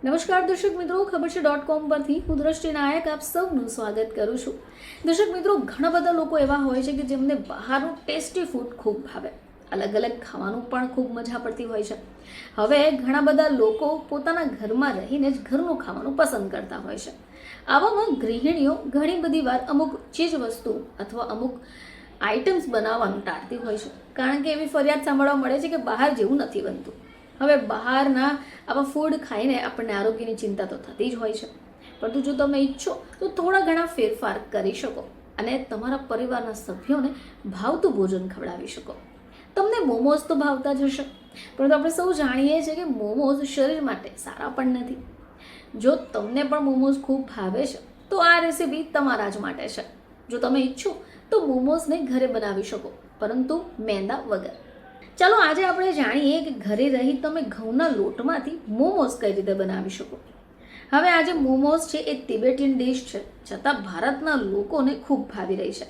નમસ્કાર દર્શક મિત્રો, ખબર છે .com પરથી હું દ્રષ્ટિ નાયક આપ સૌનું સ્વાગત કરું છું. દર્શક મિત્રો, ઘણા બધા લોકો એવા હોય છે કે જેમને બહારનું ટેસ્ટી ફૂડ ખૂબ ભાવે, અલગ અલગ ખાવાનું પણ ખૂબ મજા પડતી હોય છે. હવે ઘણા બધા લોકો પોતાના ઘરમાં રહીને જ ઘરનું ખાવાનું પસંદ કરતા હોય છે. આવામાં ગૃહિણીઓ ઘણી બધી વાર અમુક ચીજ વસ્તુ અથવા અમુક આઇટમ્સ બનાવવાનું ટાળતી હોય છે, કારણ કે એવી ફરિયાદ સાંભળવા મળે છે કે બહાર જેવું નથી બનતું. હવે બહારના આવા ફૂડ ખાઈને આપણને આરોગ્યની ચિંતા તો થતી જ હોય છે, પરંતુ જો તમે ઈચ્છો તો થોડા ઘણા ફેરફાર કરી શકો અને તમારા પરિવારના સભ્યોને ભાવતું ભોજન ખવડાવી શકો. તમને મોમોઝ તો ભાવતા જ હશે, પરંતુ આપણે સૌ જાણીએ છીએ કે મોમોઝ શરીર માટે સારા પણ નથી. જો તમને પણ મોમોઝ ખૂબ ભાવે છે તો આ રેસીપી તમારા જ માટે છે. જો તમે ઈચ્છો તો મોમોઝને ઘરે બનાવી શકો, પરંતુ મેંદા વગર. ચાલો આજે આપણે જાણીએ કે ઘરે રહી તમે ઘઉંના લોટમાંથી મોમોઝ કઈ રીતે બનાવી શકો. હવે આજે મોમોઝ છે એ તિબેટિયન ડિશ છે, છતાં ભારતના લોકોને ખૂબ ભાવી રહી છે.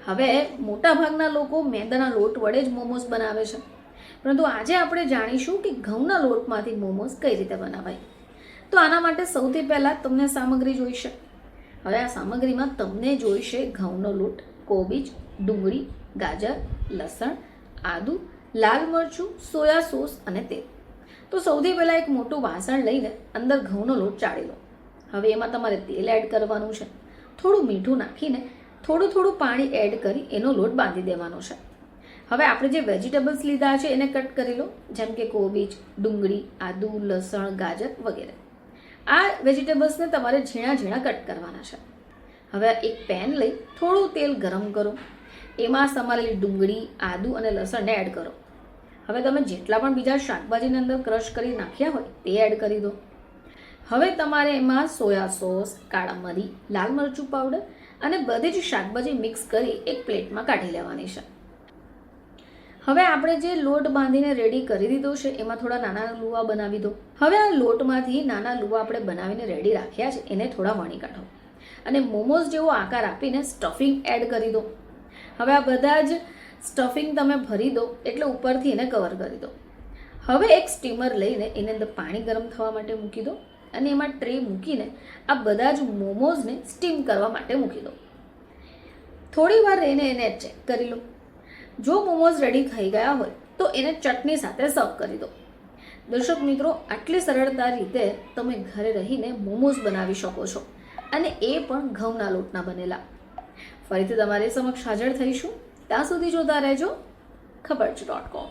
હવે મોટાભાગના લોકો મેંદાના લોટ વડે જ મોમોઝ બનાવે છે, પરંતુ આજે આપણે જાણીશું કે ઘઉંના લોટમાંથી મોમોઝ કઈ રીતે બનાવાય. તો આના માટે સૌથી પહેલાં તમને સામગ્રી જોઈશે. હવે આ સામગ્રીમાં તમને જોઈશે ઘઉંનો લોટ, કોબીજ, ડુંગળી, ગાજર, લસણ, આદુ, લાલ મરચું, સોયા સોસ અને તેલ. તો સૌથી પહેલાં એક મોટું વાસણ લઈને અંદર ઘઉંનો લોટ ચાળી લો. હવે એમાં તમારે તેલ એડ કરવાનું છે. થોડું મીઠું નાખીને થોડું પાણી એડ કરી એનો લોટ બાંધી દેવાનો છે. હવે આપણે જે વેજીટેબલ્સ લીધા છે એને કટ કરી લો, જેમ કે કોબીજ, ડુંગળી, આદુ, લસણ, ગાજર વગેરે. આ વેજીટેબલ્સને તમારે ઝીણા ઝીણા કટ કરવાના છે. હવે એક પેન લઈ થોડું તેલ ગરમ કરો, એમાં સમારેલી ડુંગળી, આદુ અને લસણને એડ કરો. હવે તમે જેટલા પણ બીજા શાકભાજીની અંદર ક્રશ કરી નાખ્યા હોય તે એડ કરી દો. હવે તમારે એમાં સોયા સોસ, કાળા મરી, લાલ મરચું પાવડર અને બધી જ શાકભાજી મિક્સ કરી એક પ્લેટમાં કાઢી લેવાની છે. હવે આપણે જે લોટ બાંધીને રેડી કરી દીધો છે એમાં થોડા નાના લુવા બનાવી દો. હવે આ લોટમાંથી નાના લુવા આપણે બનાવીને રેડી રાખ્યા છે એને થોડા વણી કાઢો અને મોમોઝ જેવો આકાર આપીને સ્ટફિંગ એડ કરી દો. હવે આ બધા જ સ્ટફિંગ તમે ભરી દો એટલે ઉપરથી એને કવર કરી દો. હવે એક સ્ટીમર લઈને એની અંદર પાણી ગરમ થવા માટે મૂકી દો અને એમાં ટ્રે મૂકીને આ બધા જ મોમોઝને સ્ટીમ કરવા માટે મૂકી દો. થોડી વાર રહીને એને ચેક કરી લો. જો મોમોઝ રેડી થઈ ગયા હોય તો એને ચટણી સાથે સર્વ કરી દો. દર્શક મિત્રો, આટલી સરળતા રીતે તમે ઘરે રહીને મોમોઝ બનાવી શકો છો, અને એ પણ ઘઉંના લોટના બનેલા. ફરીથી તમારી સમક્ષ હાજર થઈશું. ત્યાં સુધી જોતા રહેજો ખબર છે .com.